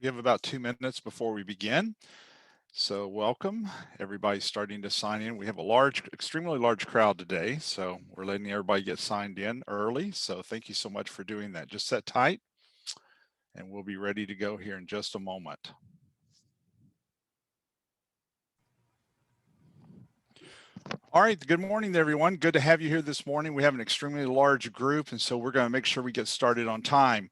Give about 2 minutes before we begin. So welcome, everybody's starting to sign in. We have a extremely large crowd today, so we're letting everybody get signed in early. So thank you so much for doing that. Just sit tight and we'll be ready to go here in just a moment. All right, good morning, everyone. Good to have you here this morning. We have an extremely large group, and so we're going to make sure we get started on time.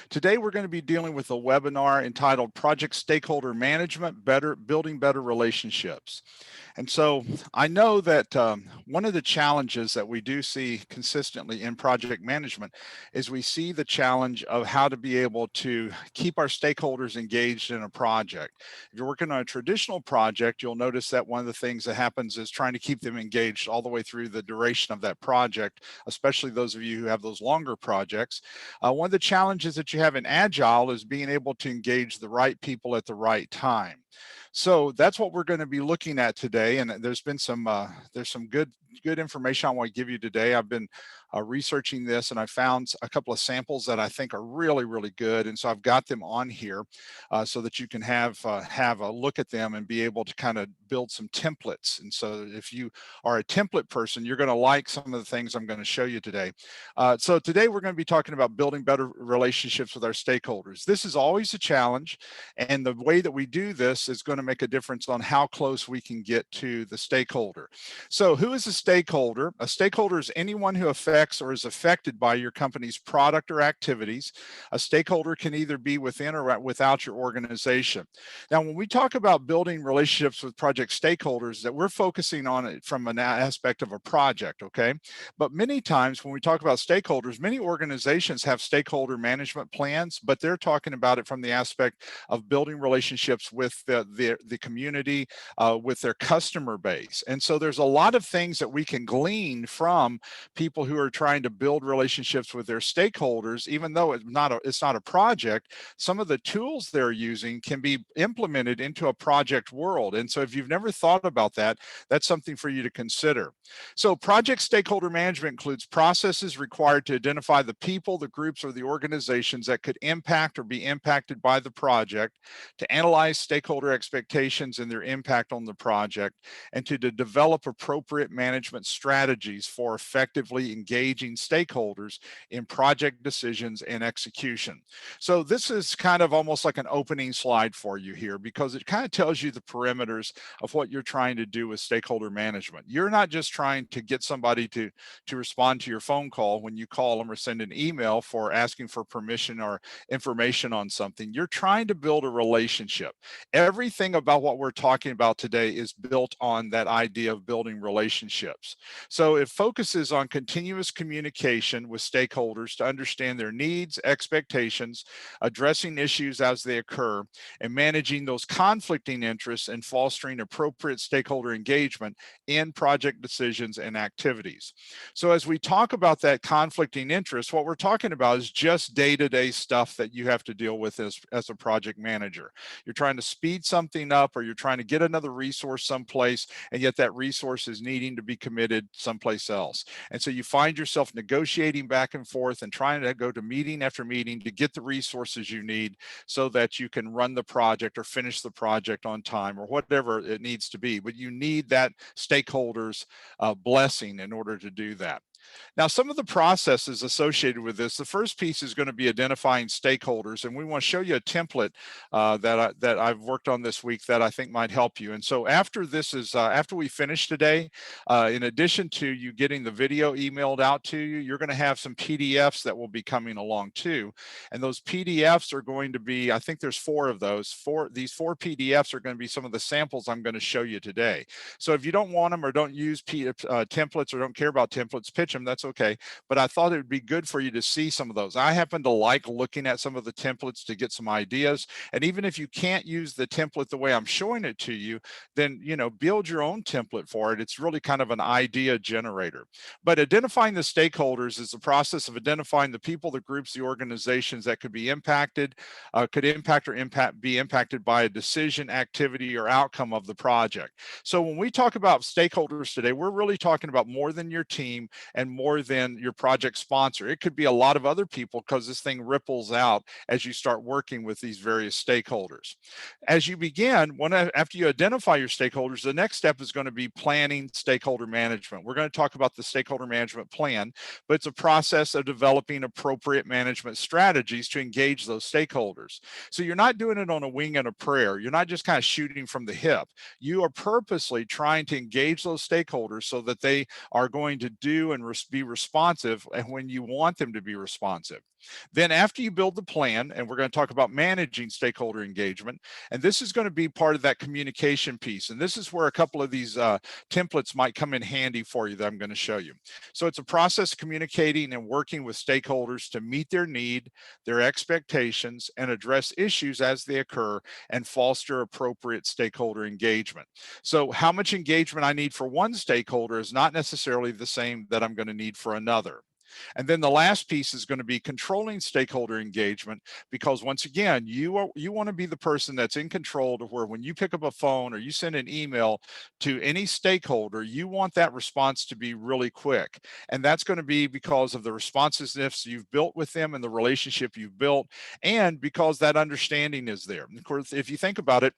Today, we're going to be dealing with a webinar entitled Project Stakeholder Management, Building Better Relationships. And so I know that one of the challenges that we do see consistently in project management is we see the challenge of how to be able to keep our stakeholders engaged in a project. If you're working on a traditional project, you'll notice that one of the things that happens is trying to keep them engaged all the way through the duration of that project, especially those of you who have those longer projects. One of the challenges that you have in Agile is being able to engage the right people at the right time. So that's what we're going to be looking at today. And there's some good information I want to give you today. I've been researching this and I found a couple of samples that I think are really, really good. And so I've got them on here so that you can have a look at them and be able to kind of build some templates. And so if you are a template person, you're going to like some of the things I'm going to show you today. So today we're going to be talking about building better relationships with our stakeholders. This is always a challenge. And the way that we do this is going to make a difference on how close we can get to the stakeholder. So who is a stakeholder? A stakeholder is anyone who affects or is affected by your company's product or activities. A stakeholder can either be within or without your organization. Now, when we talk about building relationships with project stakeholders, that we're focusing on it from an aspect of a project, okay? But many times when we talk about stakeholders, many organizations have stakeholder management plans, but they're talking about it from the aspect of building relationships with the community, with their customer base. And so there's a lot of things that we can glean from people who are trying to build relationships with their stakeholders, even though it's not a project. Some of the tools they're using can be implemented into a project world. And so if you've never thought about that, that's something for you to consider. So project stakeholder management includes processes required to identify the people, the groups, or the organizations that could impact or be impacted by the project, to analyze stakeholder expectations and their impact on the project, and to develop appropriate management strategies for effectively engaging stakeholders in project decisions and execution. So this is kind of almost like an opening slide for you here, because it kind of tells you the perimeters of what you're trying to do with stakeholder management. You're not just trying to get somebody to respond to your phone call when you call them or send an email for asking for permission or information on something. You're trying to build a relationship. Everything about what we're talking about today is built on that idea of building relationships. So it focuses on continuous communication with stakeholders to understand their needs, expectations, addressing issues as they occur, and managing those conflicting interests and fostering appropriate stakeholder engagement in project decisions and activities. So as we talk about that conflicting interest, what we're talking about is just day-to-day stuff that you have to deal with as a project manager. You're trying to speed something up, or you're trying to get another resource someplace, and yet that resource is needing to be committed someplace else. And so you find yourself negotiating back and forth and trying to go to meeting after meeting to get the resources you need so that you can run the project or finish the project on time or whatever it needs to be. But you need that stakeholders' blessing in order to do that. Now, some of the processes associated with this, the first piece is going to be identifying stakeholders, and we want to show you a template that I've worked on this week that I think might help you. And so after we finish today, in addition to you getting the video emailed out to you, you're going to have some PDFs that will be coming along too. And those PDFs are going to be, I think there's 4 of those. These 4 PDFs are going to be some of the samples I'm going to show you today. So if you don't want them or don't use templates or don't care about templates, pitch them, that's okay. But I thought it would be good for you to see some of those. I happen to like looking at some of the templates to get some ideas. And even if you can't use the template the way I'm showing it to you, then, build your own template for it. It's really kind of an idea generator. But identifying the stakeholders is the process of identifying the people, the groups, the organizations that could be impacted, could impact or be impacted by a decision, activity, or outcome of the project. So when we talk about stakeholders today, we're really talking about more than your team and more than your project sponsor. It could be a lot of other people, because this thing ripples out as you start working with these various stakeholders. As you begin, after you identify your stakeholders, the next step is going to be planning stakeholder management. We're going to talk about the stakeholder management plan, but it's a process of developing appropriate management strategies to engage those stakeholders. So you're not doing it on a wing and a prayer. You're not just kind of shooting from the hip. You are purposely trying to engage those stakeholders so that they are going to do and be responsive and when you want them to be responsive. Then after you build the plan, and we're going to talk about managing stakeholder engagement, and this is going to be part of that communication piece. And this is where a couple of these templates might come in handy for you that I'm going to show you. So it's a process of communicating and working with stakeholders to meet their need, their expectations, and address issues as they occur and foster appropriate stakeholder engagement. So how much engagement I need for one stakeholder is not necessarily the same that I'm going to need for another. And then the last piece is going to be controlling stakeholder engagement, because once again, you want to be the person that's in control, to where when you pick up a phone or you send an email to any stakeholder, you want that response to be really quick. And that's going to be because of the responsiveness you've built with them and the relationship you've built, and because that understanding is there. And of course, if you think about it,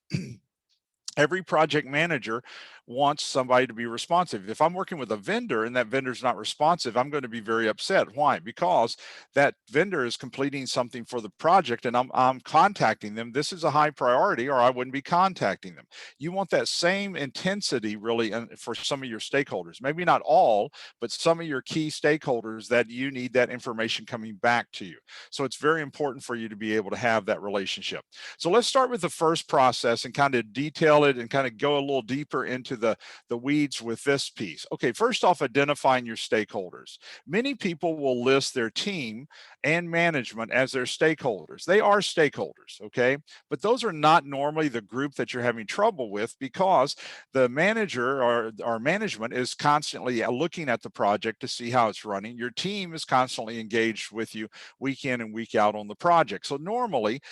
every project manager wants somebody to be responsive. If I'm working with a vendor and that vendor's not responsive, I'm going to be very upset. Why? Because that vendor is completing something for the project and I'm contacting them. This is a high priority, or I wouldn't be contacting them. You want that same intensity really for some of your stakeholders. Maybe not all, but some of your key stakeholders that you need that information coming back to you. So it's very important for you to be able to have that relationship. So let's start with the first process and kind of detail it and kind of go a little deeper into the weeds with this piece. Okay, first off, identifying your stakeholders. Many people will list their team and management as their stakeholders. They are stakeholders, okay? But those are not normally the group that you're having trouble with, because the manager or management is constantly looking at the project to see how it's running. Your team is constantly engaged with you week in and week out on the project. So normally,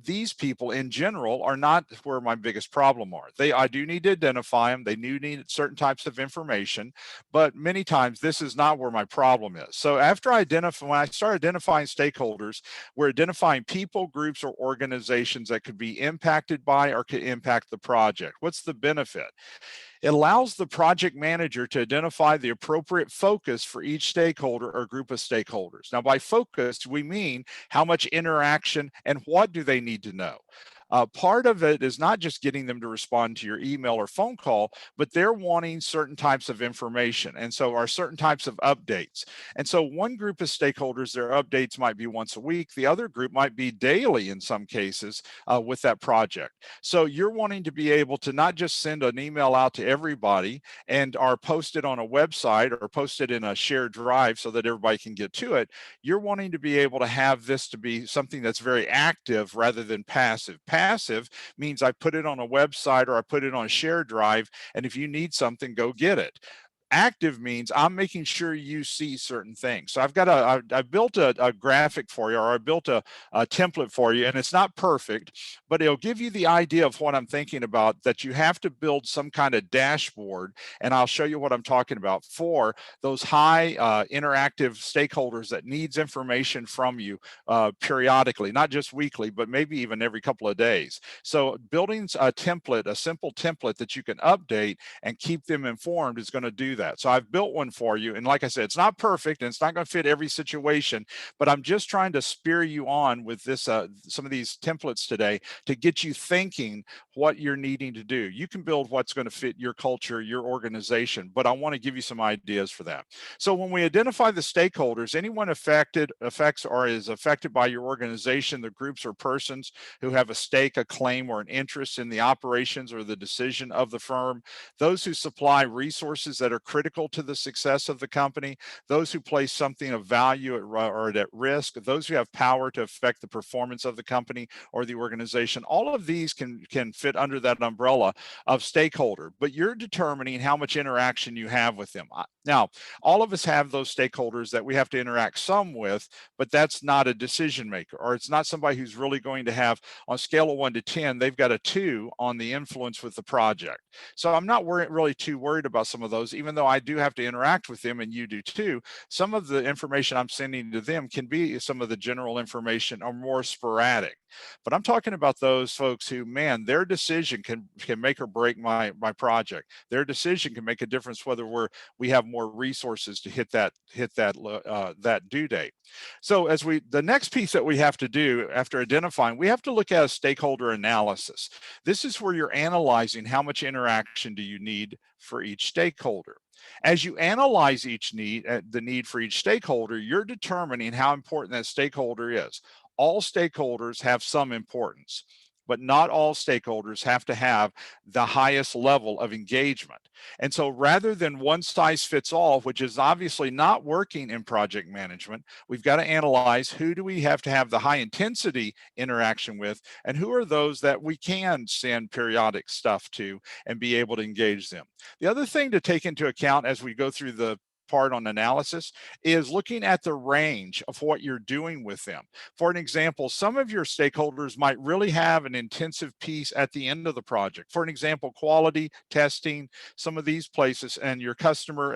these people in general are not where my biggest problem are. I do need to identify them. They do need certain types of information, but many times this is not where my problem is. So after when I start identifying stakeholders, we're identifying people, groups, or organizations that could be impacted by or could impact the project. What's the benefit? It allows the project manager to identify the appropriate focus for each stakeholder or group of stakeholders. Now, by focus, we mean how much interaction and what do they need to know. Part of it is not just getting them to respond to your email or phone call, but they're wanting certain types of information. And so are certain types of updates. And so one group of stakeholders, their updates might be once a week. The other group might be daily in some cases with that project. So you're wanting to be able to not just send an email out to everybody and are posted on a website or posted in a shared drive so that everybody can get to it. You're wanting to be able to have this to be something that's very active rather than passive. Passive means I put it on a website or I put it on a shared drive, and if you need something, go get it. Active means I'm making sure you see certain things. So I've built a graphic for you, or I built a template for you, and it's not perfect, but it'll give you the idea of what I'm thinking about, that you have to build some kind of dashboard, and I'll show you what I'm talking about, for those high interactive stakeholders that needs information from you periodically, not just weekly, but maybe even every couple of days. So building a template, a simple template that you can update and keep them informed, is going to do that. So I've built one for you. And like I said, it's not perfect and it's not going to fit every situation, but I'm just trying to spear you on with this, some of these templates today to get you thinking what you're needing to do. You can build what's going to fit your culture, your organization, but I want to give you some ideas for that. So when we identify the stakeholders, anyone affects or is affected by your organization, the groups or persons who have a stake, a claim, or an interest in the operations or the decision of the firm, those who supply resources that are critical to the success of the company, those who place something of value at risk, those who have power to affect the performance of the company or the organization. All of these can fit under that umbrella of stakeholder, but you're determining how much interaction you have with them. Now, all of us have those stakeholders that we have to interact some with, but that's not a decision maker, or it's not somebody who's really going to have, on a scale of 1 to 10, they've got a 2 on the influence with the project. So I'm not really too worried about some of those, even though I do have to interact with them, and you do too. Some of the information I'm sending to them can be some of the general information or more sporadic. But I'm talking about those folks who, man, their decision can make or break my project. Their decision can make a difference whether we have more resources to hit that due date. So the next piece that we have to do after identifying, we have to look at a stakeholder analysis. This is where you're analyzing how much interaction do you need for each stakeholder. As you analyze the need for each stakeholder, you're determining how important that stakeholder is. All stakeholders have some importance, but not all stakeholders have to have the highest level of engagement. And so rather than one size fits all, which is obviously not working in project management, we've got to analyze who do we have to have the high intensity interaction with, and who are those that we can send periodic stuff to and be able to engage them. The other thing to take into account as we go through the part on analysis is looking at the range of what you're doing with them. For an example, some of your stakeholders might really have an intensive piece at the end of the project. For an example, quality, testing, some of these places, and your customer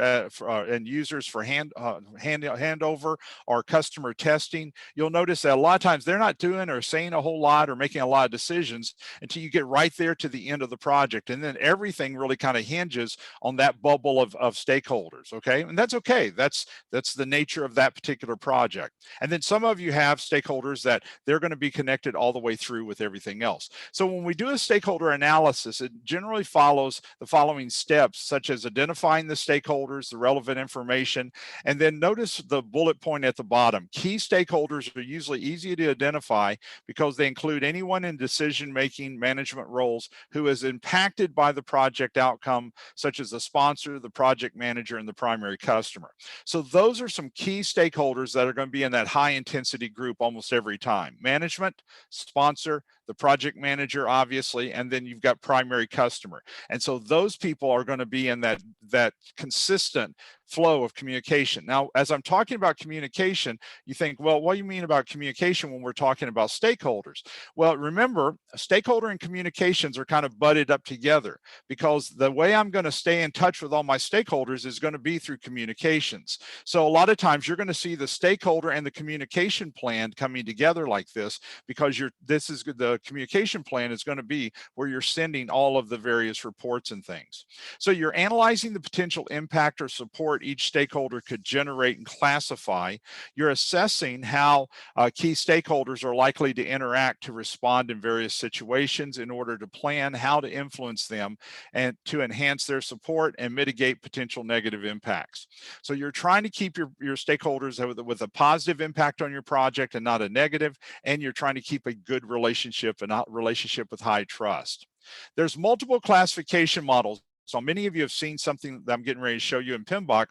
and users for handover or customer testing. You'll notice that a lot of times they're not doing or saying a whole lot or making a lot of decisions until you get right there to the end of the project. And then everything really kind of hinges on that bubble of stakeholders, okay? And that's okay. That's the nature of that particular project. And then some of you have stakeholders that they're going to be connected all the way through with everything else. So when we do a stakeholder analysis, it generally follows the following steps, such as identifying the stakeholders, the relevant information, and then notice the bullet point at the bottom. Key stakeholders are usually easy to identify because they include anyone in decision-making management roles who is impacted by the project outcome, such as the sponsor, the project manager, and the primary customer. So those are some key stakeholders that are going to be in that high intensity group almost every time. Management, sponsor, the project manager, obviously, and then you've got primary customer. And so those people are going to be in that consistent flow of communication. Now, as I'm talking about communication, you think, well, what do you mean about communication when we're talking about stakeholders? Well, remember, stakeholder and communications are kind of butted up together, because the way I'm going to stay in touch with all my stakeholders is going to be through communications. So a lot of times you're going to see the stakeholder and the communication plan coming together like this, because the communication plan is going to be where you're sending all of the various reports and things. So you're analyzing the potential impact or support each stakeholder could generate and classify. You're assessing how key stakeholders are likely to interact to respond in various situations in order to plan how to influence them and to enhance their support and mitigate potential negative impacts. So you're trying to keep your stakeholders with a positive impact on your project and not a negative, and you're trying to keep a good relationship and a relationship with high trust. There's multiple classification models. So many of you have seen something that I'm getting ready to show you in PMBOK,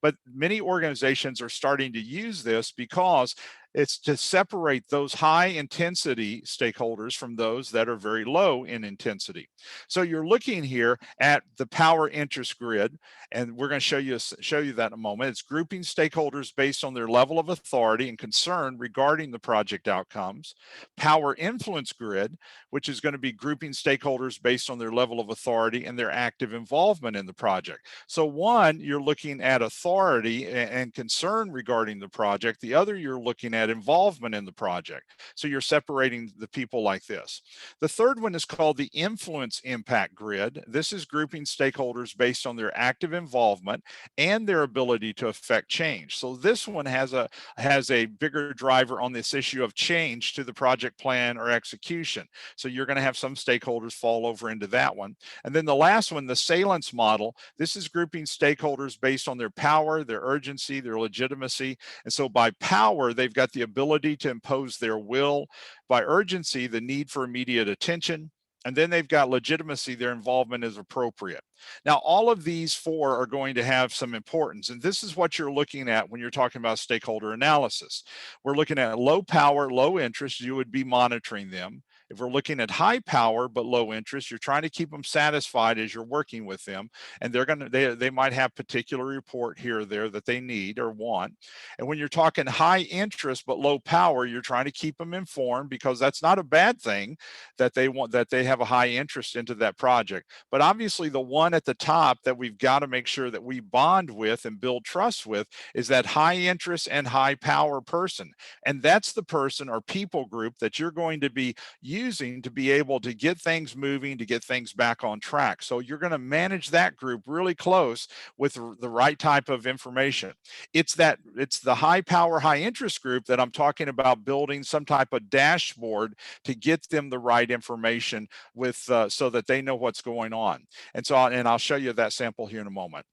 but many organizations are starting to use this because it's to separate those high intensity stakeholders from those that are very low in intensity. So you're looking here at the power interest grid, and we're going to show you that in a moment. It's grouping stakeholders based on their level of authority and concern regarding the project outcomes. Power influence grid, which is going to be grouping stakeholders based on their level of authority and their active involvement in the project. So one, you're looking at authority and concern regarding the project. The other, you're looking at involvement in the project. So you're separating the people like this. The third one is called the influence impact grid. This is grouping stakeholders based on their active involvement and their ability to affect change. So this one has a bigger driver on this issue of change to the project plan or execution. So you're going to have some stakeholders fall over into that one. And then the last one, the salience model, this is grouping stakeholders based on their power, their urgency, their legitimacy. And so by power, they've got the ability to impose their will. By urgency, the need for immediate attention. And then they've got legitimacy, their involvement is appropriate. Now, all of these four are going to have some importance, and this is what you're looking at when you're talking about stakeholder analysis. We're looking at low power, low interest, you would be monitoring them. If we're looking at high power but low interest, you're trying to keep them satisfied as you're working with them, and they might have particular report here or there that they need or want. And when you're talking high interest but low power, you're trying to keep them informed, because that's not a bad thing that they have a high interest into that project. But obviously the one at the top that we've got to make sure that we bond with and build trust with is that high interest and high power person. And that's the person or people group that you're going to be using to be able to get things moving, to get things back on track. So you're going to manage that group really close with the right type of information. It's the high power, high interest group that I'm talking about building some type of dashboard to get them the right information with so that they know what's going on. And so I'll show you that sample here in a moment.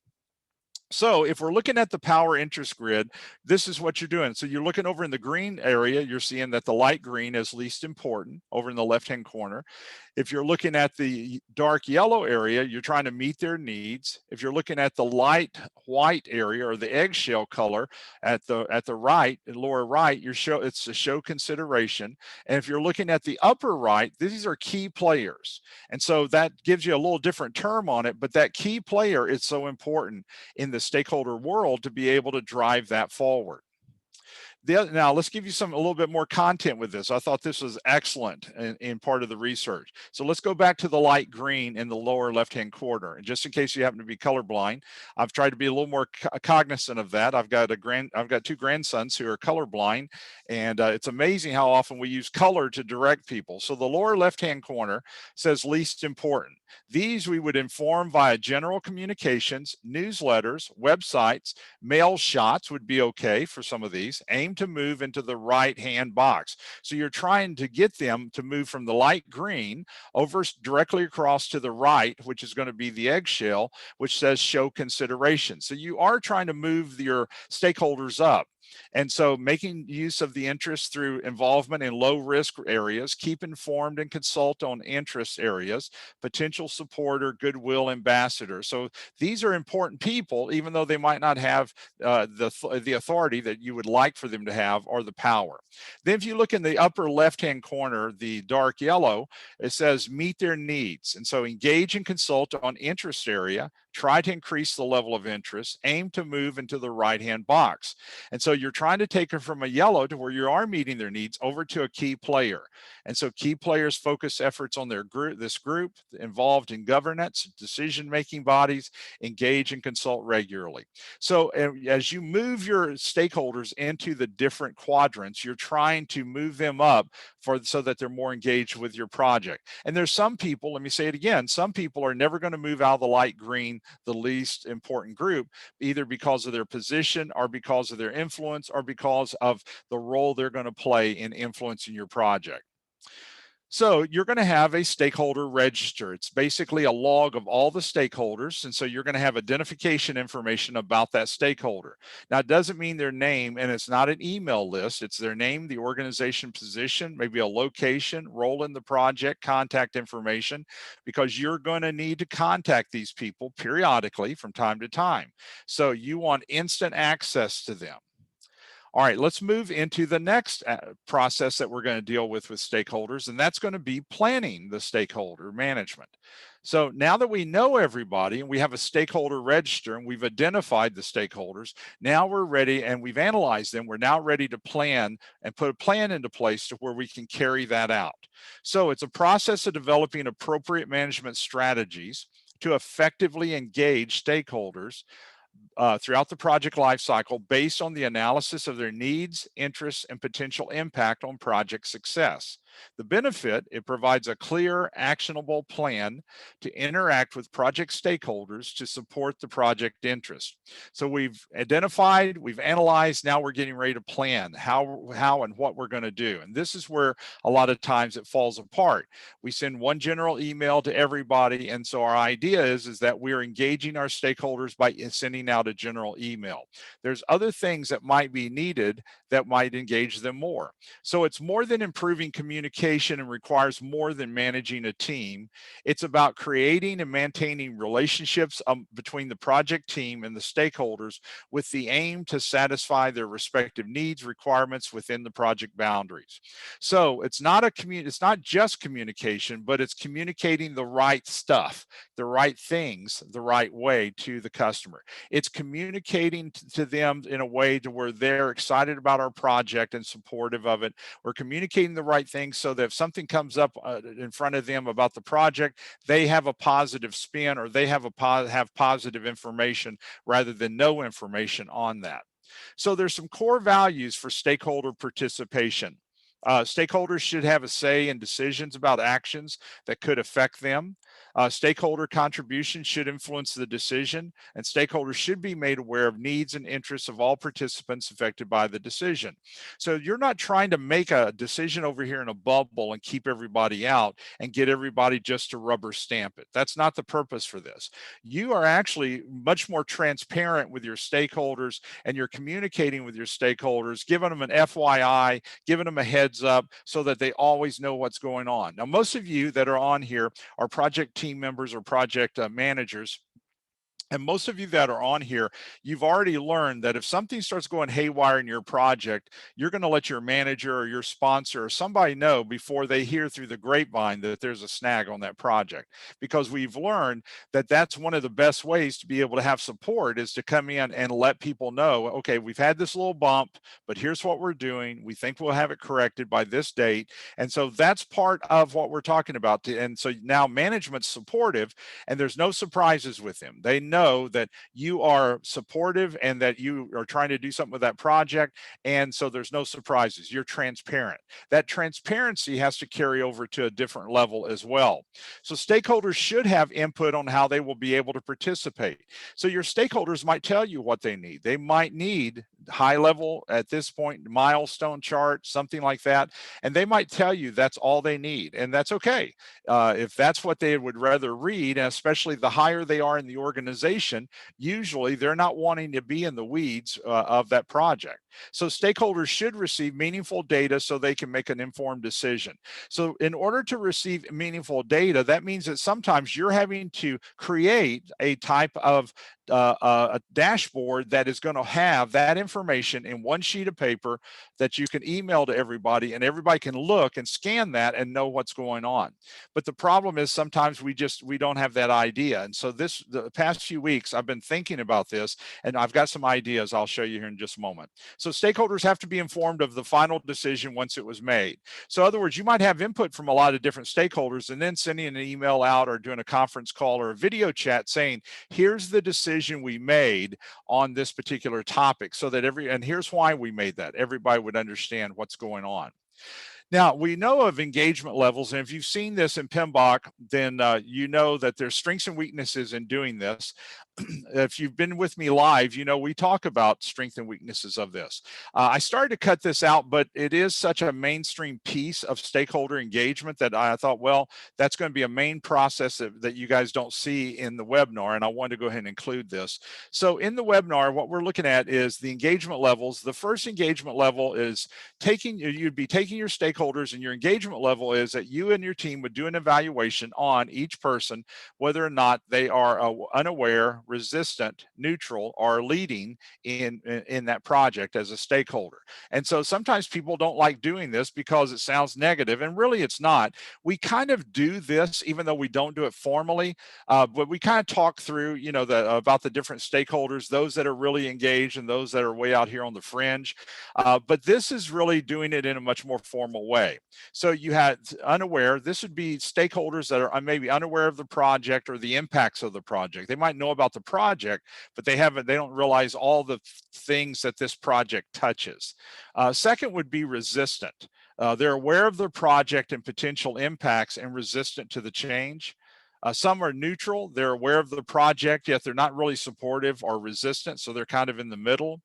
So if we're looking at the power interest grid, this is what you're doing. So you're looking over in the green area, you're seeing that the light green is least important over in the left-hand corner. If you're looking at the dark yellow area, you're trying to meet their needs. If you're looking at the light white area or the eggshell color at the right, lower right, it's a show consideration. And if you're looking at the upper right, these are key players. And so that gives you a little different term on it, but that key player is so important in the stakeholder world to be able to drive that forward. Now let's give you a little bit more content with this. I thought this was excellent in part of the research. So let's go back to the light green in the lower left-hand corner. And just in case you happen to be colorblind, I've tried to be a little more cognizant of that. I've got two grandsons who are colorblind, and it's amazing how often we use color to direct people. So the lower left-hand corner says least important. These we would inform via general communications, newsletters, websites, mail shots would be okay for some of these. Aim to move into the right-hand box. So you're trying to get them to move from the light green over directly across to the right, which is going to be the eggshell, which says show consideration. So you are trying to move your stakeholders up. And so making use of the interest through involvement in low risk areas, keep informed and consult on interest areas, potential supporter, goodwill ambassador. So these are important people, even though they might not have the authority that you would like for them to have or the power. Then if you look in the upper left-hand corner, the dark yellow, it says meet their needs. And so engage and consult on interest area, try to increase the level of interest, aim to move into the right-hand box. And so you're trying to take her from a yellow to where you are meeting their needs over to a key player. And so key players focus efforts on this group involved in governance, decision-making bodies, engage and consult regularly. So as you move your stakeholders into the different quadrants, you're trying to move them up so that they're more engaged with your project. And there's some people, let me say it again, some people are never going to move out of the light green, the least important group, either because of their position or because of their influence or because of the role they're going to play in influencing your project. So you're going to have a stakeholder register. It's basically a log of all the stakeholders. And so you're going to have identification information about that stakeholder. Now, it doesn't mean their name, and it's not an email list. It's their name, the organization position, maybe a location, role in the project, contact information, because you're going to need to contact these people periodically from time to time. So you want instant access to them. All right, let's move into the next process that we're going to deal with stakeholders, and that's going to be planning the stakeholder management. So now that we know everybody and we have a stakeholder register and we've identified the stakeholders, now we're ready and we've analyzed them. We're now ready to plan and put a plan into place to where we can carry that out. So it's a process of developing appropriate management strategies to effectively engage stakeholders throughout the project lifecycle based on the analysis of their needs, interests, and potential impact on project success. The benefit, it provides a clear, actionable plan to interact with project stakeholders to support the project interest. So we've identified, we've analyzed, now we're getting ready to plan how and what we're going to do. And this is where a lot of times it falls apart. We send one general email to everybody, and so our idea is that we're engaging our stakeholders by sending out a general email. There's other things that might be needed that might engage them more. So it's more than improving communication communication and requires more than managing a team. It's about creating and maintaining relationships between the project team and the stakeholders with the aim to satisfy their respective needs, requirements within the project boundaries. So it's not just communication, but it's communicating the right stuff, the right things, the right way to the customer. It's communicating to them in a way to where they're excited about our project and supportive of it. We're communicating the right things so that if something comes up in front of them about the project, they have a positive spin, or they have positive information rather than no information on that. So there's some core values for stakeholder participation. Stakeholders should have a say in decisions about actions that could affect them. Stakeholder contributions should influence the decision, and stakeholders should be made aware of needs and interests of all participants affected by the decision. So you're not trying to make a decision over here in a bubble and keep everybody out and get everybody just to rubber stamp it. That's not the purpose for this. You are actually much more transparent with your stakeholders, and you're communicating with your stakeholders, giving them an FYI, giving them a heads up so that they always know what's going on. Now, most of you that are on here are project team members or project managers. And most of you that are on here, you've already learned that if something starts going haywire in your project, you're going to let your manager or your sponsor or somebody know before they hear through the grapevine that there's a snag on that project. Because we've learned that that's one of the best ways to be able to have support, is to come in and let people know, okay, we've had this little bump, but here's what we're doing. We think we'll have it corrected by this date. And so that's part of what we're talking about. And so now management's supportive, and there's no surprises with them. They know that you are supportive and that you are trying to do something with that project. And so there's no surprises. You're transparent. That transparency has to carry over to a different level as well. So stakeholders should have input on how they will be able to participate. So your stakeholders might tell you what they need. They might need high level, at this point, milestone chart, something like that. And they might tell you that's all they need. And that's okay. If that's what they would rather read, and especially the higher they are in the organization, usually they're not wanting to be in the weeds of that project. So stakeholders should receive meaningful data so they can make an informed decision. So in order to receive meaningful data, that means that sometimes you're having to create a type of a dashboard that is going to have that information in one sheet of paper that you can email to everybody, and everybody can look and scan that and know what's going on. But the problem is sometimes we don't have that idea. And so the past few weeks, I've been thinking about this, and I've got some ideas I'll show you here in just a moment. So stakeholders have to be informed of the final decision once it was made. So in other words, you might have input from a lot of different stakeholders, and then sending an email out or doing a conference call or a video chat saying, here's the decision we made on this particular topic, so that and here's why we made that. Everybody would understand what's going on. Now, we know of engagement levels, and if you've seen this in PMBOK, then you know that there's strengths and weaknesses in doing this. If you've been with me live, you know we talk about strengths and weaknesses of this. I started to cut this out, but it is such a mainstream piece of stakeholder engagement that I thought, well, that's going to be a main process that you guys don't see in the webinar, and I wanted to go ahead and include this. So in the webinar, what we're looking at is the engagement levels. The first engagement level is you'd be taking your stakeholders, and your engagement level is that you and your team would do an evaluation on each person, whether or not they are unaware, resistant, neutral, or leading in that project as a stakeholder. And so sometimes people don't like doing this because it sounds negative, and really it's not. We kind of do this even though we don't do it formally, but we kind of talk through, you know, about the different stakeholders, those that are really engaged and those that are way out here on the fringe. But this is really doing it in a much more formal way. So you had unaware. This would be stakeholders that are maybe unaware of the project or the impacts of the project. They might know about the project, but they don't realize all the things that this project touches. Second would be resistant. They're aware of the project and potential impacts and resistant to the change. Some are neutral. They're aware of the project, yet they're not really supportive or resistant, so they're kind of in the middle.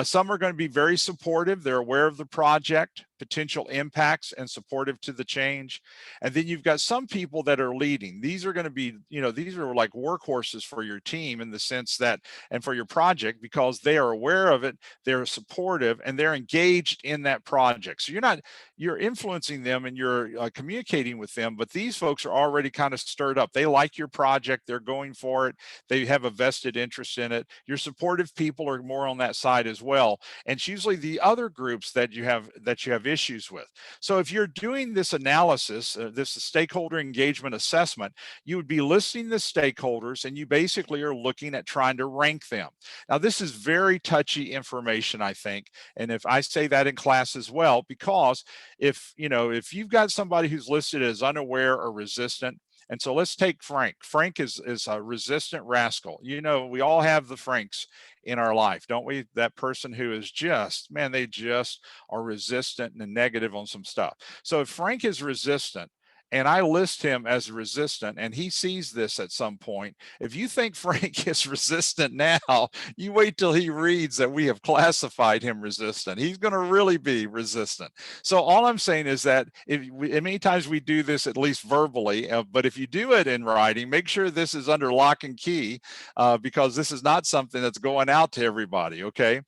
Some are going to be very supportive. They're aware of the project, potential impacts, and supportive to the change. And then you've got some people that are leading. These are going to be, these are like workhorses for your team in the sense that, and for your project, because they are aware of it, they're supportive, and they're engaged in that project. So you're influencing them and you're communicating with them, but these folks are already kind of stirred up. They like your project. They're going for it. They have a vested interest in it. Your supportive people are more on that side as well. And it's usually the other groups that you have issues with. So if you're doing this analysis, this stakeholder engagement assessment, you would be listing the stakeholders and you basically are looking at trying to rank them. Now, this is very touchy information, I think. And if I say that in class as well, because if you've got somebody who's listed as unaware or resistant, and so let's take Frank. Frank is a resistant rascal. We all have the Franks in our life, don't we? That person who is just, man, they just are resistant and negative on some stuff. So if Frank is resistant, and I list him as resistant, and he sees this at some point, if you think Frank is resistant now, you wait till he reads that we have classified him resistant. He's going to really be resistant. So all I'm saying is that many times we do this at least verbally, but if you do it in writing, make sure this is under lock and key, because this is not something that's going out to everybody. Okay,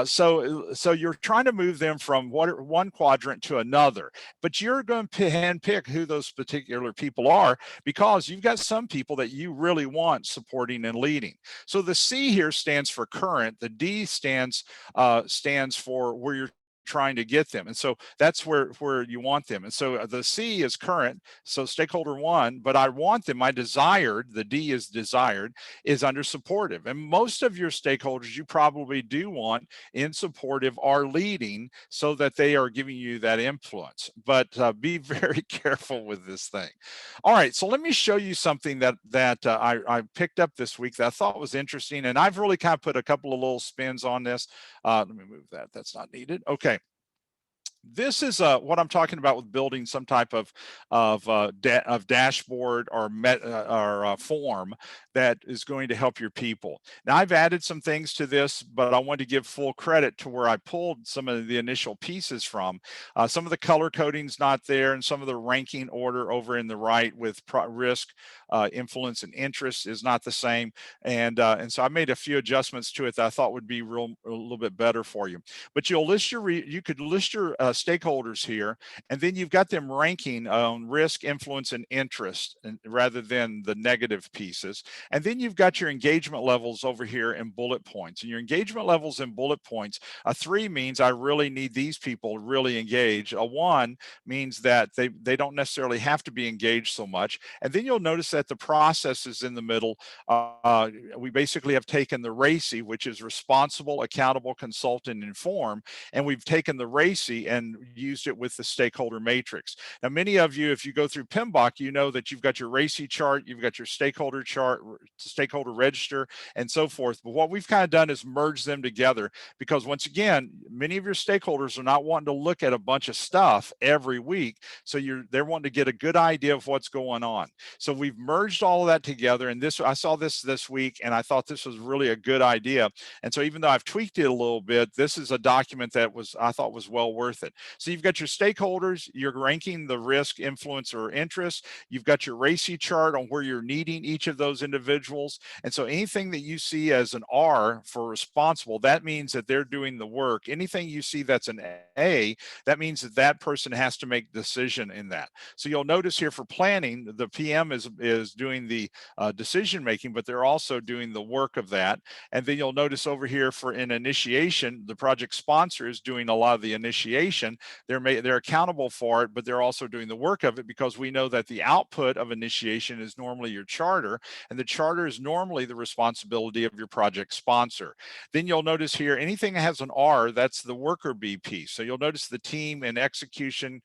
so you're trying to move them from one quadrant to another, but you're going to handpick who those particular people are, because you've got some people that you really want supporting and leading. So the C here stands for current. The D stands for where you're trying to get them. And so that's where you want them. And so the C is current, so stakeholder 1, but I want them, my desired, the D is desired, is under supportive. And most of your stakeholders you probably do want in supportive are leading, so that they are giving you that influence. But be very careful with this thing. All right, so let me show you something that I picked up this week that I thought was interesting, and I've really kind of put a couple of little spins on this. Let me move that. That's not needed. Okay. This is what I'm talking about with building some type of dashboard or form that is going to help your people. Now, I've added some things to this, but I want to give full credit to where I pulled some of the initial pieces from. Some of the color coding's not there, and some of the ranking order over in the right with risk, influence, and interest is not the same. And so I made a few adjustments to it that I thought would be a little bit better for you. But you could list your stakeholders here, and then you've got them ranking on risk, influence, and interest, rather than the negative pieces. And then you've got your engagement levels over here in bullet points. And your engagement levels in bullet points, a 3 means I really need these people really engaged. A 1 means that they don't necessarily have to be engaged so much. And then you'll notice that the processes in the middle, we basically have taken the RACI, which is responsible, accountable, consultant, inform, and we've taken the RACI and used it with the stakeholder matrix. Now, many of you, if you go through PMBOK, you know that you've got your RACI chart, you've got your stakeholder chart, stakeholder register, and so forth. But what we've kind of done is merge them together, because once again, many of your stakeholders are not wanting to look at a bunch of stuff every week. So they're wanting to get a good idea of what's going on. So we've merged all of that together. And I saw this week, and I thought this was really a good idea. And so even though I've tweaked it a little bit, this is a document that I thought was well worth it. So you've got your stakeholders, you're ranking the risk, influence, or interest. You've got your RACI chart on where you're needing each of those individuals. And so anything that you see as an R for responsible, that means that they're doing the work. Anything you see that's an A, that means that that person has to make decision in that. So you'll notice here for planning, the PM is doing the decision making, but they're also doing the work of that. And then you'll notice over here for an initiation, the project sponsor is doing a lot of the initiation. They're accountable for it, but they're also doing the work of it, because we know that the output of initiation is normally your charter, and the charter is normally the responsibility of your project sponsor. Then you'll notice here, anything that has an R, that's the worker B piece. So you'll notice the team and execution,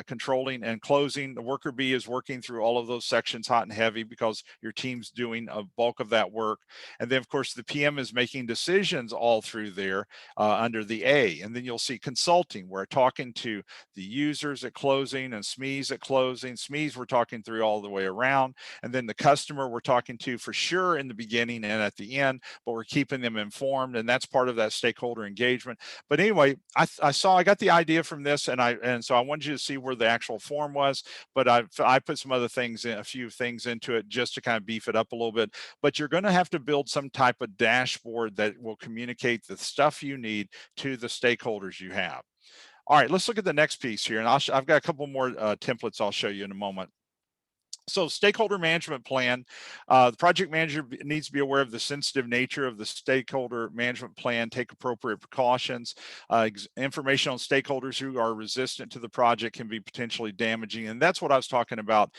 controlling and closing. The worker B is working through all of those sections sections hot and heavy because your team's doing a bulk of that work. And then, of course, the PM is making decisions all through there under the A. And then you'll see consulting. We're talking to the users at closing and SMEs at closing. SMEs we're talking through all the way around. And then the customer we're talking to for sure in the beginning and at the end, but we're keeping them informed. And that's part of that stakeholder engagement. But anyway, I got the idea from this, and so I wanted you to see where the actual form was, but I put some other things in, a few things into it just to kind of beef it up a little bit. But you're going to have to build some type of dashboard that will communicate the stuff you need to the stakeholders you have. All right, let's look at the next piece here, and I've got a couple more templates I'll show you in a moment. So stakeholder management plan, the project manager needs to be aware of the sensitive nature of the stakeholder management plan, take appropriate precautions. Information on stakeholders who are resistant to the project can be potentially damaging. And that's what I was talking about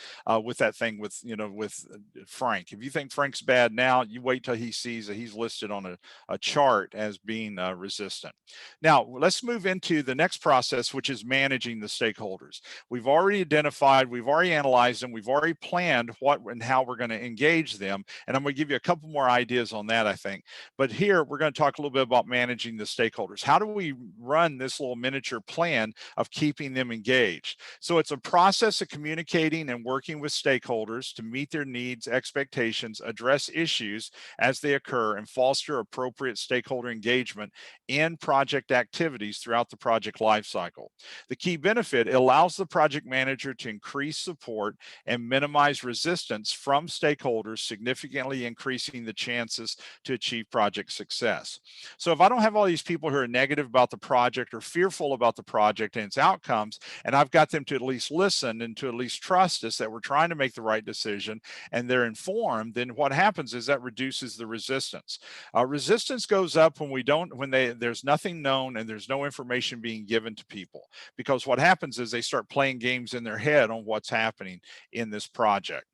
with that thing with, with Frank. If you think Frank's bad now, you wait till he sees that he's listed on a chart as being resistant. Now, let's move into the next process, which is managing the stakeholders. We've already identified, we've already analyzed them, we've already planned what and how we're going to engage them. And I'm going to give you a couple more ideas on that, I think. But here, we're going to talk a little bit about managing the stakeholders. How do we run this little miniature plan of keeping them engaged? So it's a process of communicating and working with stakeholders to meet their needs, expectations, address issues as they occur, and foster appropriate stakeholder engagement in project activities throughout the project lifecycle. The key benefit, it allows the project manager to increase support and minimize resistance from stakeholders, significantly increasing the chances to achieve project success. So if I don't have all these people who are negative about the project or fearful about the project and its outcomes, and I've got them to at least listen and to at least trust us that we're trying to make the right decision and they're informed, then what happens is that reduces the resistance. Resistance goes up when there's nothing known and there's no information being given to people, because what happens is they start playing games in their head on what's happening in this project.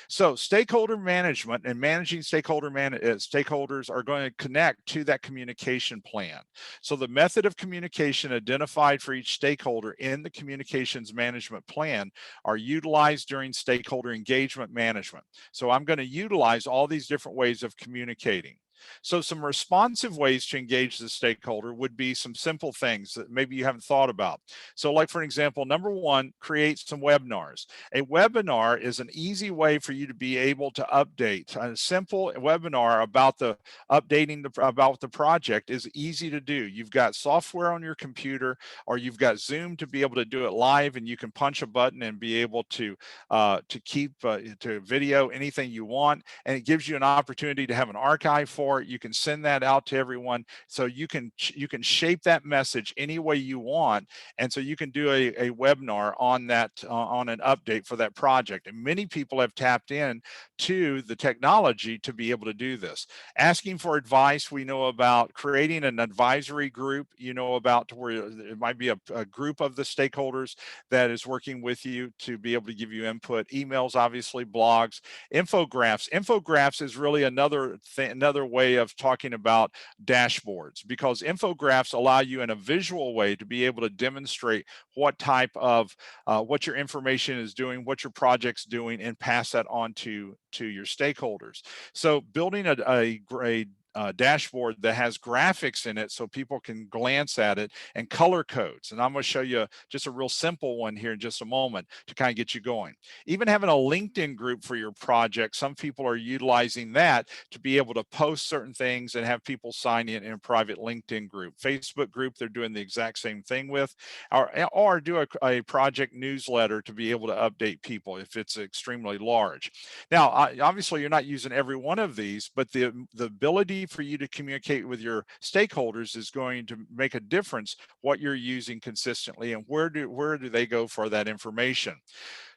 So stakeholder management and managing stakeholders are going to connect to that communication plan. So the method of communication identified for each stakeholder in the communications management plan are utilized during stakeholder engagement management. So I'm going to utilize all these different ways of communicating. So some responsive ways to engage the stakeholder would be some simple things that maybe you haven't thought about. So like for example, number one, create some webinars. A webinar is an easy way for you to be able to update. A simple webinar about about the project is easy to do. You've got software on your computer, or you've got Zoom to be able to do it live, and you can punch a button and be able to video anything you want, and it gives you an opportunity to have an archive for it. You can send that out to everyone, so you can shape that message any way you want, and so you can do a webinar on that on an update for that project. And many people have tapped in to the technology to be able to do this. Asking for advice, we know about. Creating an advisory group, you know about, to where it might be a group of the stakeholders that is working with you to be able to give you input. Emails, obviously, blogs, infographics. Infographics is really another way of talking about dashboards, because infographics allow you in a visual way to be able to demonstrate what type of what your information is doing, what your project's doing, and pass that on to your stakeholders. So building a dashboard that has graphics in it so people can glance at it, and color codes. And I'm going to show you just a real simple one here in just a moment to kind of get you going. Even having a LinkedIn group for your project, some people are utilizing that to be able to post certain things and have people sign in a private LinkedIn group. Facebook group, they're doing the exact same thing with, or do a project newsletter to be able to update people if it's extremely large. Now, obviously, you're not using every one of these, but the ability for you to communicate with your stakeholders is going to make a difference what you're using consistently, and where do they go for that information.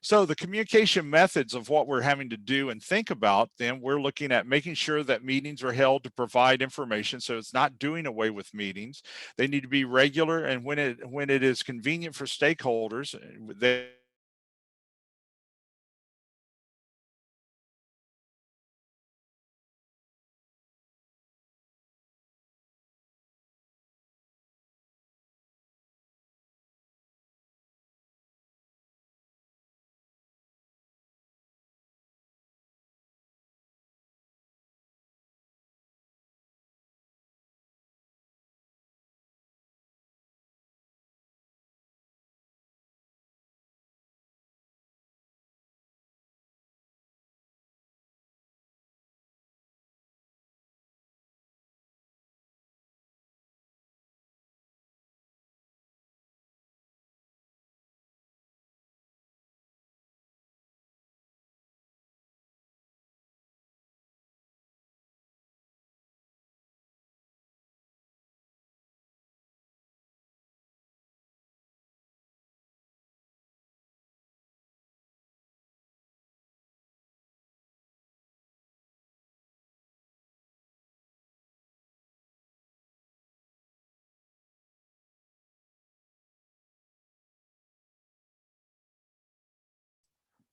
So the communication methods of what we're having to do and think about, then we're looking at making sure that meetings are held to provide information. So it's not doing away with meetings. They need to be regular, and when it is convenient for stakeholders, they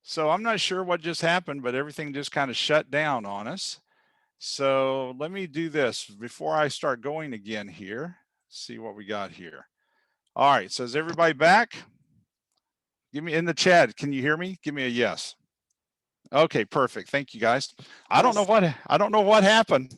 So I'm not sure what just happened, but everything just kind of shut down on us. So let me do this before I start going again here. See what we got here. All right, so is everybody back? Give me in the chat. Can you hear me? Give me a yes. Okay, perfect. Thank you guys. Yes. I don't know what happened.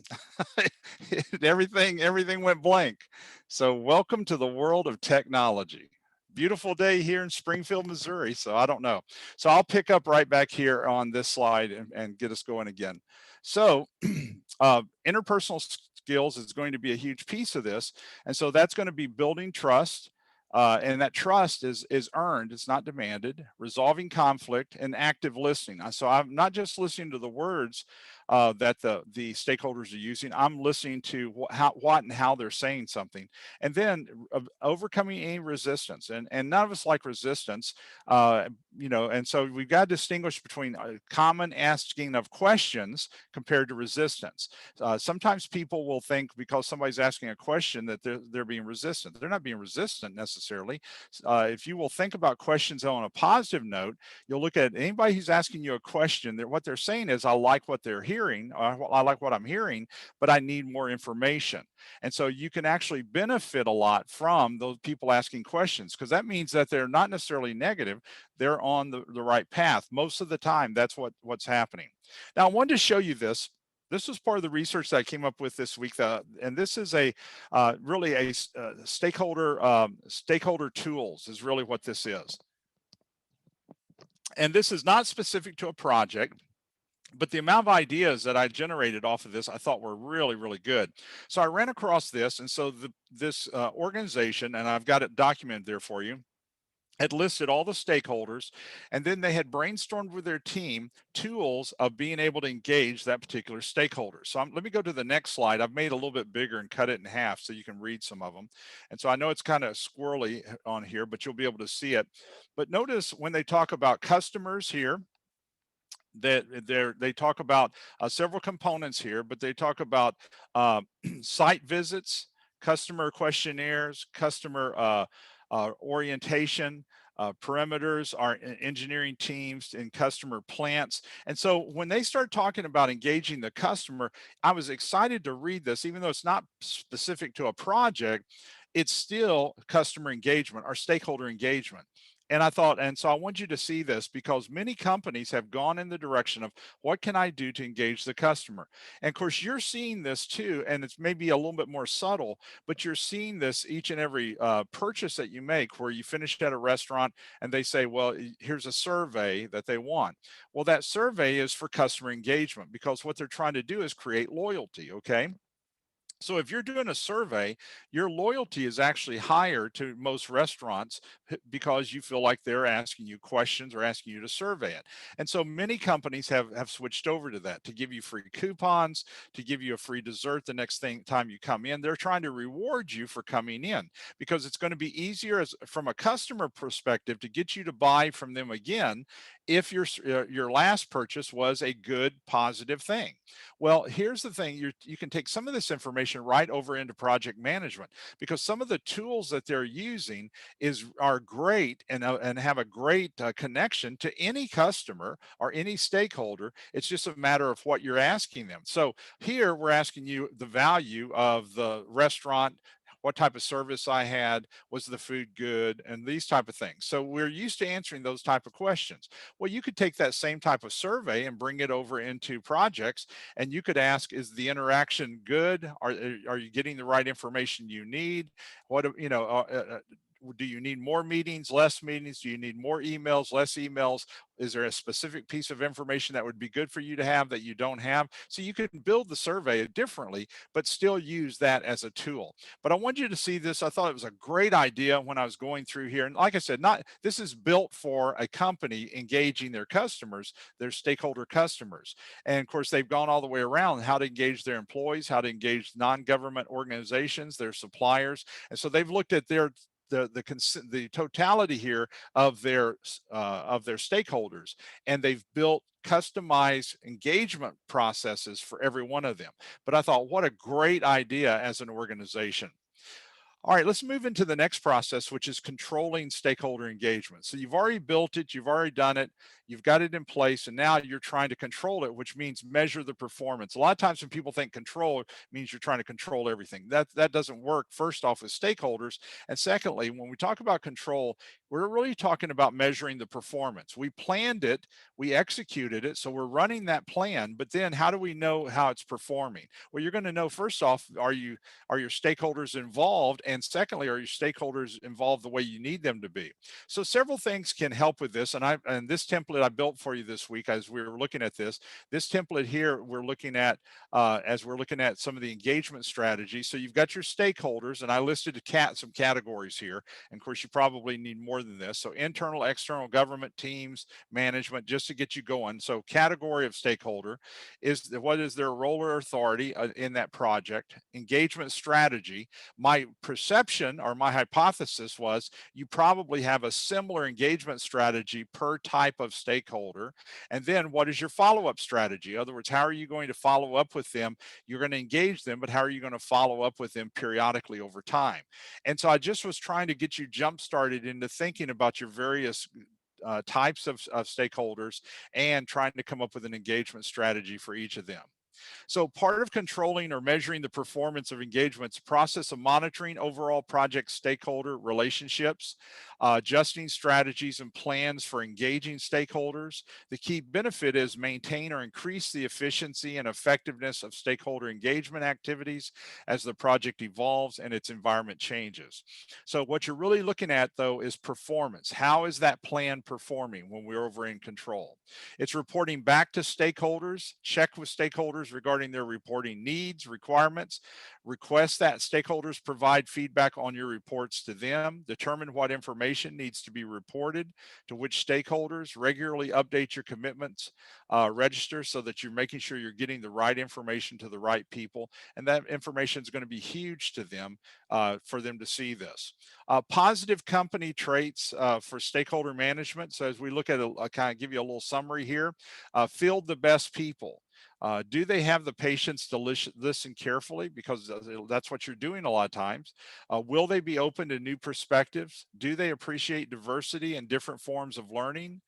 everything went blank. So welcome to the world of technology. Beautiful day here in Springfield, Missouri. So I don't know. So I'll pick up right back here on this slide and get us going again. So interpersonal skills is going to be a huge piece of this. And so that's going to be building trust, and that trust is earned, it's not demanded, resolving conflict, and active listening. So I'm not just listening to the words that the stakeholders are using. I'm listening to what and how they're saying something, and then overcoming any resistance. And none of us like resistance, and so we've got to distinguish between common asking of questions compared to resistance. Sometimes people will think because somebody's asking a question that they're being resistant. They're not being resistant necessarily. If you will think about questions on a positive note, you'll look at anybody who's asking you a question. What they're saying is, I like what they're hearing. I like what I'm hearing, but I need more information. And so you can actually benefit a lot from those people asking questions, because that means that they're not necessarily negative. They're on the right path. Most of the time, that's what's happening. Now, I wanted to show you this. This was part of the research that I came up with this week, and this is a really a stakeholder tools is really what this is. And this is not specific to a project, but the amount of ideas that I generated off of this, I thought were really, really good. So I ran across this, and so this organization, and I've got it documented there for you, had listed all the stakeholders, and then they had brainstormed with their team tools of being able to engage that particular stakeholder. So let me go to the next slide. I've made it a little bit bigger and cut it in half so you can read some of them. And so I know it's kind of squirrely on here, but you'll be able to see it. But notice when they talk about customers here, that they talk about several components here, but they talk about site visits, customer questionnaires, customer orientation, perimeters, our engineering teams, and customer plants. And so when they start talking about engaging the customer, I was excited to read this, even though it's not specific to a project, it's still customer engagement or stakeholder engagement. And I thought, and so I want you to see this, because many companies have gone in the direction of what can I do to engage the customer? And of course, you're seeing this too, and it's maybe a little bit more subtle, but you're seeing this each and every purchase that you make, where you finish at a restaurant and they say, well, here's a survey that they want. Well, that survey is for customer engagement, because what they're trying to do is create loyalty, okay? So if you're doing a survey, your loyalty is actually higher to most restaurants because you feel like they're asking you questions or asking you to survey it. And so many companies have switched over to that, to give you free coupons, to give you a free dessert the next time you come in. They're trying to reward you for coming in, because it's going to be easier from a customer perspective to get you to buy from them again if your last purchase was a good positive thing. Well, here's the thing, you can take some of this information right over into project management, because some of the tools that they're using are great and have a great connection to any customer or any stakeholder. It's just a matter of what you're asking them. So here we're asking you the value of the restaurant, what type of service I had, was the food good, and these type of things. So we're used to answering those type of questions. Well, you could take that same type of survey and bring it over into projects, and you could ask, is the interaction good? Are you getting the right information you need? What, do you need more meetings, less meetings? Do you need more emails, less emails? Is there a specific piece of information that would be good for you to have that you don't have? So you can build the survey differently, but still use that as a tool. But I want you to see this. I thought it was a great idea when I was going through here. And like I said, this is built for a company engaging their customers, their stakeholder customers. And of course, they've gone all the way around how to engage their employees, how to engage non-government organizations, their suppliers. And so they've looked at the totality here of their stakeholders, and they've built customized engagement processes for every one of them. But I thought, what a great idea as an organization. All right, let's move into the next process, which is controlling stakeholder engagement. So you've already built it, you've already done it, you've got it in place, and now you're trying to control it, which means measure the performance. A lot of times when people think control, it means you're trying to control everything. That doesn't work, first off, with stakeholders. And secondly, when we talk about control, we're really talking about measuring the performance. We planned it, we executed it, so we're running that plan, but then how do we know how it's performing? Well, you're going to know first off, are your stakeholders involved? And secondly, are your stakeholders involved the way you need them to be? So several things can help with this. And this template I built for you this week as we were looking at this template here, we're looking at as we're looking at some of the engagement strategies. So you've got your stakeholders, and I listed some categories here. And of course, you probably need more than this. So internal, external, government, teams, management, just to get you going. So category of stakeholder is what is their role or authority in that project? Engagement strategy. My perception or my hypothesis was you probably have a similar engagement strategy per type of stakeholder. And then what is your follow-up strategy? In other words, how are you going to follow up with them? You're going to engage them, but how are you going to follow up with them periodically over time? And so I just was trying to get you jump started into thinking about your various types of stakeholders and trying to come up with an engagement strategy for each of them. So part of controlling or measuring the performance of engagements, process of monitoring overall project stakeholder relationships, adjusting strategies and plans for engaging stakeholders. The key benefit is maintain or increase the efficiency and effectiveness of stakeholder engagement activities as the project evolves and its environment changes. So what you're really looking at though is performance. How is that plan performing when we're over in control? It's reporting back to stakeholders, check with stakeholders regarding their reporting needs, requirements, request that stakeholders provide feedback on your reports to them, determine what information needs to be reported to which stakeholders, regularly update your commitments register so that you're making sure you're getting the right information to the right people. And that information is going to be huge to them for them to see this. Positive company traits for stakeholder management. So as we look at I kind of give you a little summary here, field the best people. Do they have the patience to listen carefully? Because that's what you're doing a lot of times. Will they be open to new perspectives? Do they appreciate diversity and different forms of learning?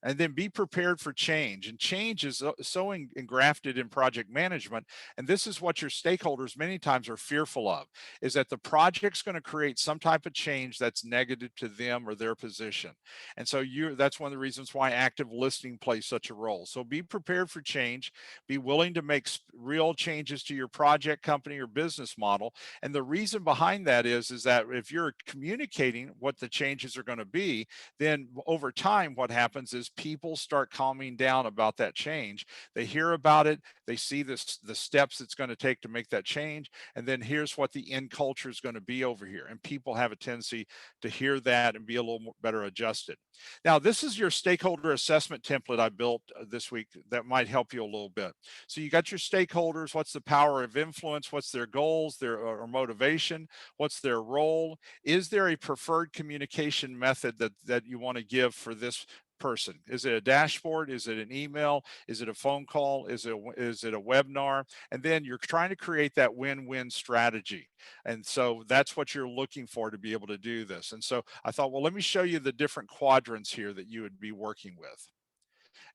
And then be prepared for change. And change is so engrafted in project management. And this is what your stakeholders many times are fearful of, is that the project's going to create some type of change that's negative to them or their position. And so that's one of the reasons why active listening plays such a role. So be prepared for change, be willing to make real changes to your project, company, or business model. And the reason behind that is that if you're communicating what the changes are going to be, then over time, what happens is people start calming down about that change. They hear about it, they see the steps it's going to take to make that change, and then here's what the end culture is going to be over here. And people have a tendency to hear that and be a little more better adjusted. Now, this is your stakeholder assessment template I built this week that might help you a little bit. So you got your stakeholders, what's the power of influence, what's their goals, their or motivation, what's their role, is there a preferred communication method that you want to give for this person? Is it a dashboard? Is it an email? Is it a phone call? Is it a webinar? And then you're trying to create that win-win strategy. And so that's what you're looking for to be able to do this. And so I thought, well, let me show you the different quadrants here that you would be working with.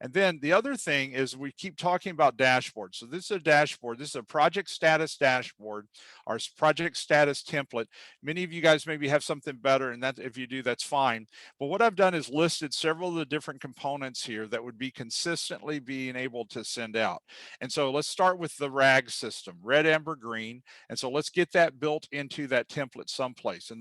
And then the other thing is we keep talking about dashboards. So this is a dashboard. This is a project status dashboard, our project status template. Many of you guys maybe have something better, and that if you do, that's fine. But what I've done is listed several of the different components here that would be consistently being able to send out. And so let's start with the RAG system, red, amber, green. And so let's get that built into that template someplace. And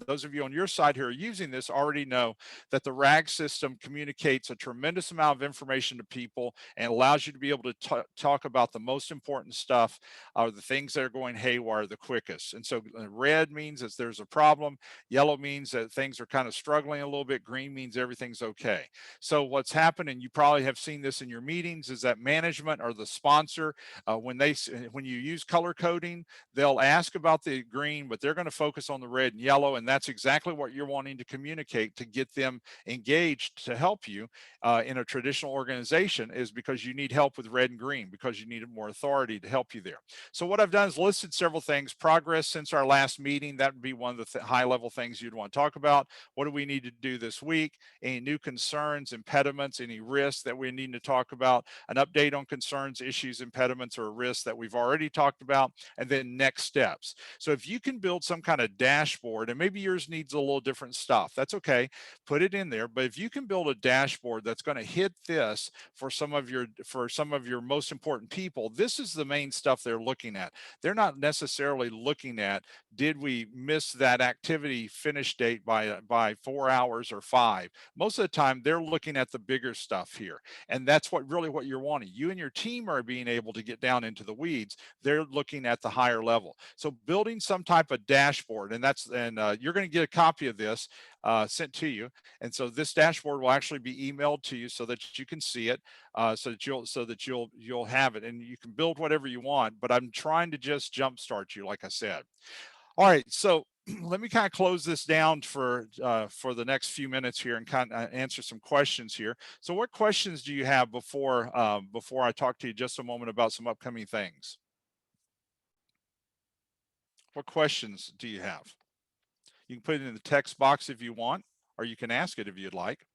those of you on your side who are using this already know that the RAG system communicates a tremendous amount of information to people and allows you to be able to talk about the most important stuff or the things that are going haywire the quickest. And so red means that there's a problem, yellow means that things are kind of struggling a little bit, green means everything's okay. So what's happened, and you probably have seen this in your meetings, is that management or the sponsor, when you use color coding, they'll ask about the green, but they're going to focus on the red and yellow, and that's exactly what you're wanting to communicate to get them engaged to help you in a traditional organization is because you need help with red and green, because you needed more authority to help you there. So what I've done is listed several things. Progress since our last meeting, that would be one of the high level things you'd want to talk about. What do we need to do this week? Any new concerns, impediments, any risks that we need to talk about? An update on concerns, issues, impediments, or risks that we've already talked about, and then next steps. So if you can build some kind of dashboard, and maybe yours needs a little different stuff, that's okay, put it in there. But if you can build a dashboard that's going to hit this for some of your most important people, this is the main stuff they're looking at. They're not necessarily looking at, did we miss that activity finish date by 4 hours or 5? Most of the time they're looking at the bigger stuff here, and that's what you're wanting. You and your team are being able to get down into the weeds. They're looking at the higher level. So building some type of dashboard, and you're going to get a copy of this sent to you. And so this dashboard will actually be emailed to you so that you can see it, so that you'll have it, and you can build whatever you want. But I'm trying to just jumpstart you, like I said. All right, so let me kind of close this down for the next few minutes here and kind of answer some questions here. So what questions do you have before I talk to you just a moment about some upcoming things? What questions do you have? You can put it in the text box if you want, or you can ask it if you'd like.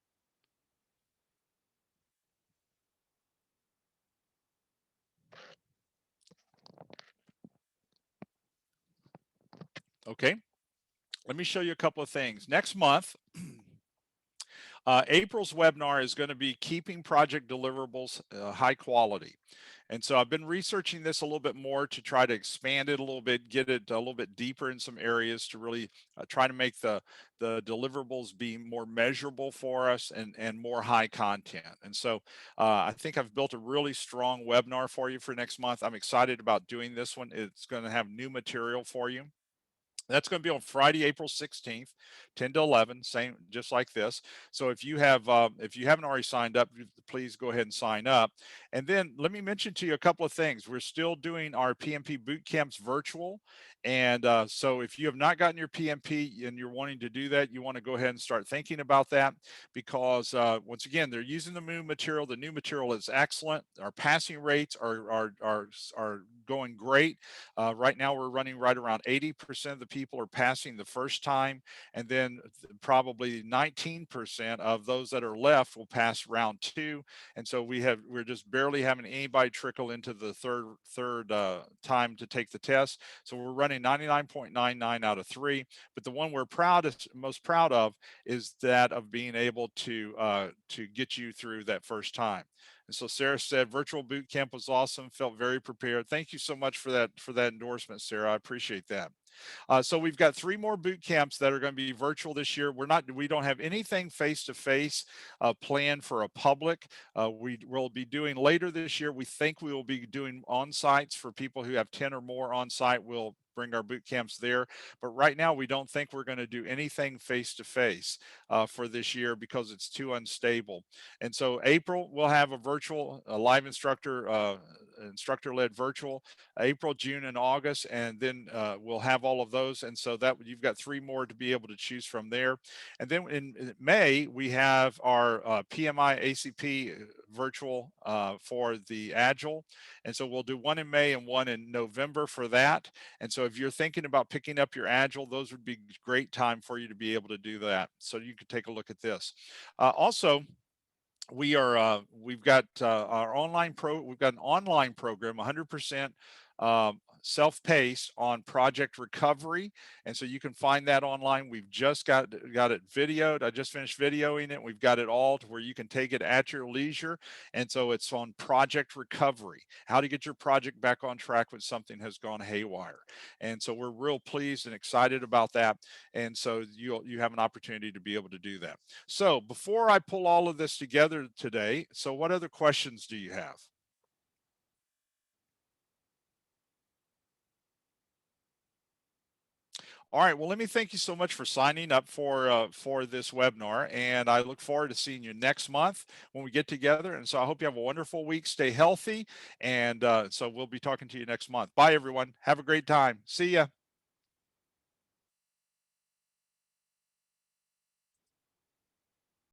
Okay, let me show you a couple of things. Next month, April's webinar is going to be keeping project deliverables high quality. And so I've been researching this a little bit more to try to expand it a little bit, get it a little bit deeper in some areas to really try to make the deliverables be more measurable for us and more high content. And so I think I've built a really strong webinar for you for next month. I'm excited about doing this one. It's going to have new material for you. That's going to be on Friday, April 16th, 10 to 11, same, just like this. So if you haven't already signed up, please go ahead and sign up. And then let me mention to you a couple of things. We're still doing our PMP Boot Camps virtual. And so if you have not gotten your PMP and you're wanting to do that, you want to go ahead and start thinking about that, because once again, they're using the new material. The new material is excellent. Our passing rates are going great. Right now, we're running right around 80% of the people are passing the first time, and then probably 19% of those that are left will pass round 2. And so we're just barely having anybody trickle into the third time to take the test. So we're running 99.99 out of 3. But the one we're most proud of is that of being able to get you through that first time. And so Sarah said, virtual boot camp was awesome. Felt very prepared. Thank you so much for that endorsement, Sarah. I appreciate that. So we've got 3 more boot camps that are going to be virtual this year. We don't have anything face-to-face planned for a public. We will be doing later this year. We think we will be doing on-sites for people who have 10 or more on-site. We'll bring our boot camps there. But right now, we don't think we're going to do anything face-to-face for this year because it's too unstable. And so April, we'll have a live instructor-led virtual, April, June, and August, and then we'll have all of those. And so that you've got 3 more to be able to choose from there. And then in May, we have our PMI ACP virtual for the Agile. And so we'll do one in May and one in November for that. And so if you're thinking about picking up your Agile, those would be great time for you to be able to do that. So you could take a look at this. Also, we've got we've got an online program, 100% self-paced on project recovery. And so you can find that online. We've just got it videoed. I just finished videoing it. We've got it all to where you can take it at your leisure. And so it's on project recovery, how to get your project back on track when something has gone haywire. And so we're real pleased and excited about that. And so you have an opportunity to be able to do that. So before I pull all of this together today, so what other questions do you have? All right, well, let me thank you so much for signing up for this webinar, and I look forward to seeing you next month when we get together. And so I hope you have a wonderful week. Stay healthy, and so we'll be talking to you next month. Bye, everyone. Have a great time. See ya.